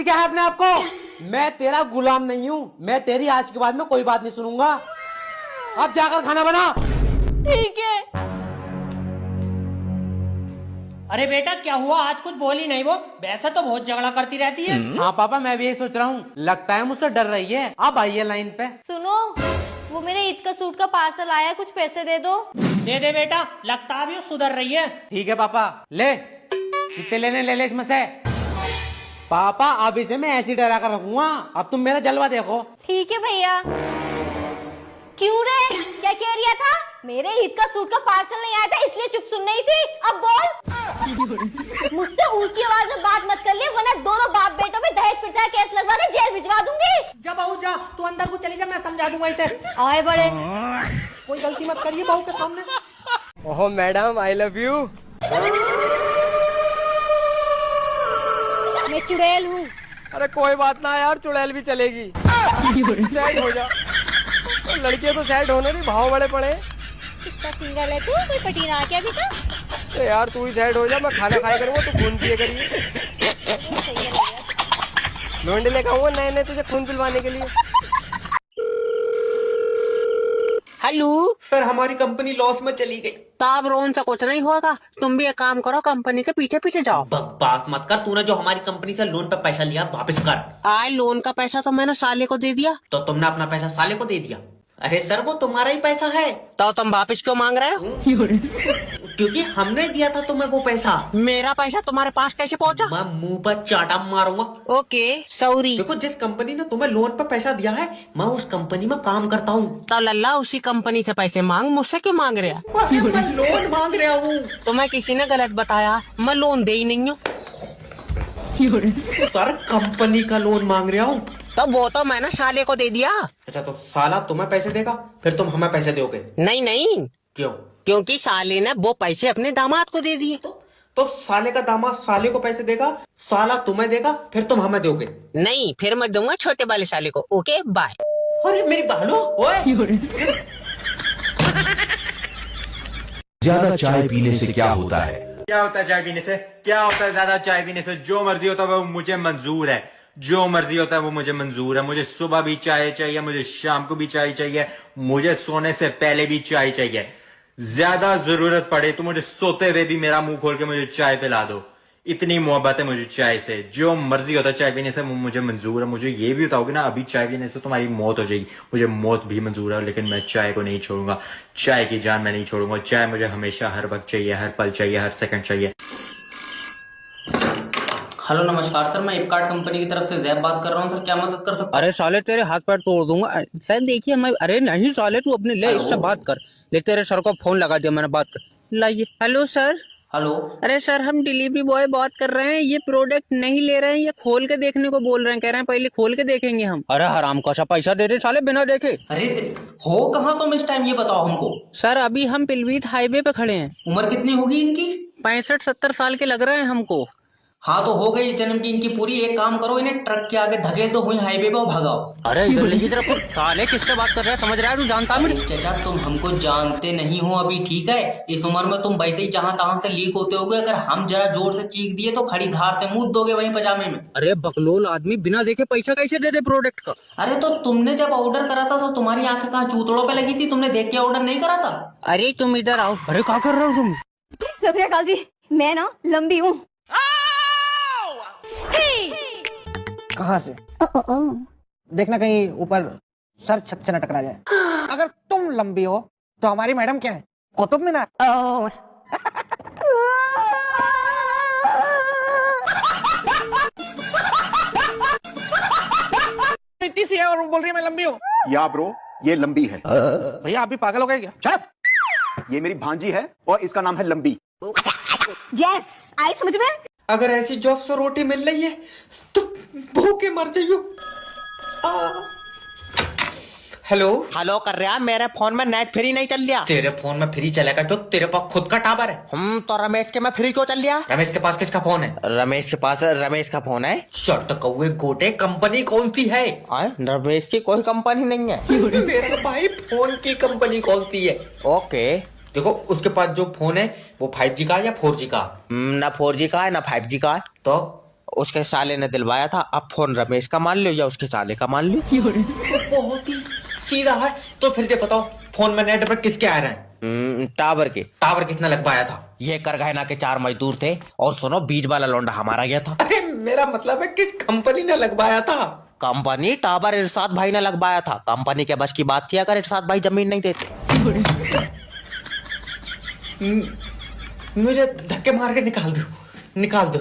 समझती क्या है अपने आप को? मैं तेरा गुलाम नहीं हूँ। मैं तेरी आज के बाद में कोई बात नहीं सुनूंगा। अब जाकर खाना बना। ठीक है। अरे बेटा क्या हुआ, आज कुछ बोली नहीं वो? वैसे तो बहुत झगड़ा करती रहती है। हाँ पापा, मैं भी यही सोच रहा हूँ। लगता है मुझसे डर रही है। अब आइए लाइन पे। सुनो, वो मेरे ईद का सूट का पार्सल आया, कुछ पैसे दे दो। दे दे बेटा, लगता है अभी वो सुधर रही है। ठीक है पापा, ले जितने लेने ले ले इसमें से। पापा अब इसे मैं ऐसी डरा कर रखूंगा, अब तुम मेरा जलवा देखो। ठीक है भैया। क्यों रे, क्या कह रिया था? मेरे ईद का सूट का पार्सल नहीं आया था इसलिए चुप सुन रही थी। अब बोल। मुझसे ऊंची आवाज में बात मत कर लिए, वरना दोनों बाप बेटों पे दहेज पिटा केस लगवा के जेल भिजवा दूंगी। जा बहू जा, तू अंदर को चली जा, मैं समझा दूंगा इसे। आए बड़े। कोई गलती मत करिए बहू के सामने। ओहो मैडम, आई लव यू। मैं चुड़ैल हूँ। अरे कोई बात ना यार, चुड़ैल भी चलेगी। साइड हो जा। लड़कियां तो साइड होने नहीं, भाव बड़े पड़े। कितना सिंगल है तू? कोई पटीना आ क्या अभी तक? तो यार तू ही साइड हो जा, मैं खाना खाया करूँगा, तू खून पिए करिए। लोंडे लेकर आऊंगा नए नए तुझे खून पिलवाने के लिए। हेलो सर, हमारी कंपनी लॉस में चली गई। ताब रोन सा कुछ नहीं होगा, तुम भी एक काम करो, कंपनी के पीछे पीछे जाओ। बकवास मत कर, तूने जो हमारी कंपनी से लोन पे पैसा लिया वापस कर। आए लोन का पैसा तो मैंने साले को दे दिया। तो तुमने अपना पैसा साले को दे दिया? अरे सर, वो तुम्हारा ही पैसा है। तो तुम वापस क्यों मांग रहे हो? क्योंकि हमने दिया था तुम्हें वो पैसा। मेरा पैसा तुम्हारे पास कैसे पहुंचा? मैं मुंह पर चाटा मारूंगा। Okay sorry. देखो, जिस कंपनी ने तुम्हें लोन पर पैसा दिया है, मैं उस कंपनी में काम करता हूँ। तो लल्ला उसी कंपनी से पैसे मांग, मुझसे क्यों मांग रहा? मैं लोन मांग रहा हूँ। तुम्हें किसी ने गलत बताया, मैं लोन दे ही नहीं हूँ। सर, कंपनी का लोन मांग रहा हूँ। तो वो तो मैंने साले को दे दिया। अच्छा, तो साला तुम्हें पैसे देगा, फिर तुम हमें पैसे दोगे? नहीं नहीं, क्यों? क्योंकि साले ने वो पैसे अपने दामाद को दे दिए। तो साले का दामाद साले को पैसे देगा, साला तुम्हें देगा, फिर तुम हमें दोगे? नहीं, फिर मैं दूंगा छोटे वाले साले को। Okay bye. अरे मेरी बालो, ओए। ज्यादा चाय पीने से क्या होता है? क्या होता है चाय पीने से? क्या होता है ज्यादा चाय पीने से? जो मर्जी होता है वो मुझे मंजूर है। जो मर्जी होता है वो मुझे मंजूर है। मुझे सुबह भी चाय चाहिए, मुझे शाम को भी चाय चाहिए, मुझे सोने से पहले भी चाय चाहिए। ज्यादा जरूरत पड़े तो मुझे सोते हुए भी मेरा मुंह खोल के मुझे चाय पिला दो। इतनी मोहब्बत है मुझे चाय से। जो मर्जी होता है चाय पीने से वो मुझे मंजूर है। मुझे ये भी बताओगे ना, अभी चाय पीने से तुम्हारी मौत हो जाएगी, मुझे मौत भी मंजूर है, लेकिन मैं चाय को नहीं छोड़ूंगा। चाय की जान मैं नहीं छोड़ूंगा। चाय मुझे हमेशा, हर वक्त चाहिए, हर पल चाहिए, हर सेकंड चाहिए। हेलो नमस्कार सर, मैं इपकार्ट कंपनी की तरफ से जैब बात कर रहा हूँ सर, क्या मदद कर सकता हूँ? अरे साले तेरे हाथ पैर तोड़ दूंगा सर। देखिए मैं, अरे नहीं साले तू अपने ले इससे बात कर ले। तेरे सर को फोन लगा दिया मैंने, बात कर लाइए। Hello sir. हेलो। अरे सर, हम डिलीवरी बॉय बात कर रहे हैं। ये प्रोडक्ट नहीं ले रहे हैं, ये खोल के देखने को बोल रहे हैं। कह रहे हैं पहले खोल के देखेंगे हम। अरे हराम का सा पैसा दे रहे साले बिना देखे। अरे हो कहाँ तुम इस टाइम, ये बताओ हमको। सर अभी हम पीलीभीत हाईवे पे खड़े हैं। उम्र कितनी होगी इनकी? 65-70 साल के लग रहे हैं हमको। हाँ तो हो गई जन्म की इनकी पूरी। एक काम करो, इन्हें ट्रक के आगे धकेल दो, हुई हाईवे पे, भगाओ। अरे इधर की तरफ साले किससे बात कर रहे हैं, समझ रहा है तू? जानता है चाचा, तुम हमको जानते नहीं हो अभी, ठीक है? इस उम्र में तुम वैसे ही जहाँ तहाँ से लीक होते होगे। अगर हम जरा जोर से चीख दिए तो खड़ी धार से मुंह दोगे वहीं पजामे में। अरे बकलोल आदमी, बिना देखे पैसा कैसे दे दे प्रोडक्ट का? अरे तो तुमने जब ऑर्डर करा था तो तुम्हारी आंखें कहाँ चूतड़ों पे लगी थी? तुमने देख के ऑर्डर नहीं करा था? अरे तुम इधर आओ। अरे क्या कर रहे हो तुम? सत श्री अकाल जी, मैं ना लंबी हूँ। कहाँ से? देखना कहीं ऊपर सर छत से न टकरा जाए। अगर तुम लंबी हो तो हमारी मैडम क्या है? कुतुब मीनार। इतनी सी है और बोल रही है मैं लंबी हूँ। या ब्रो, ये लंबी है। भैया आप भी पागल हो गए क्या? चुप। ये मेरी भांजी है और इसका नाम है लंबी। यस, आई समझ में। अगर ऐसी जॉब से रोटी मिल रही है तो भूखे मर जाइयो। हेलो। हेलो कर रहा, मेरे फोन में नेट फ्री नहीं चल रहा। तेरे फोन में फ्री चलेगा तो तेरे पास खुद का टावर है। तो रमेश के में फ्री क्यों चल रहा? रमेश के पास किसका फोन है? रमेश के पास रमेश का फोन है। शर्ट कौवे गोटे, कंपनी कौन सी है? रमेश की कोई कंपनी नहीं है। मेरा भाई, फोन की कंपनी कौन सी है? ओके, देखो उसके पास जो फोन है वो 5G का या 4G का? ना 4G का है ना 5G का है। तो उसके साले ने दिलवाया था। अब फोन रमेश का मान लो या उसके साले का मान लो। बहुत ही सीधा है। तो फिर ये बताओ फोन में नेटवर्क किसके आ रहे हैं? टावर के। टावर किसने लगवाया था? ये करगहना के 4 मजदूर थे और सुनो बीच वाला लौंडा हमारा गया था। अरे मेरा मतलब है किस कंपनी ने लगवाया था? कंपनी टावर इरशाद भाई ने लगवाया था। कंपनी के बस की बात थी अगर इरशाद भाई जमीन नहीं देते। मुझे धक्के मार के निकाल दो।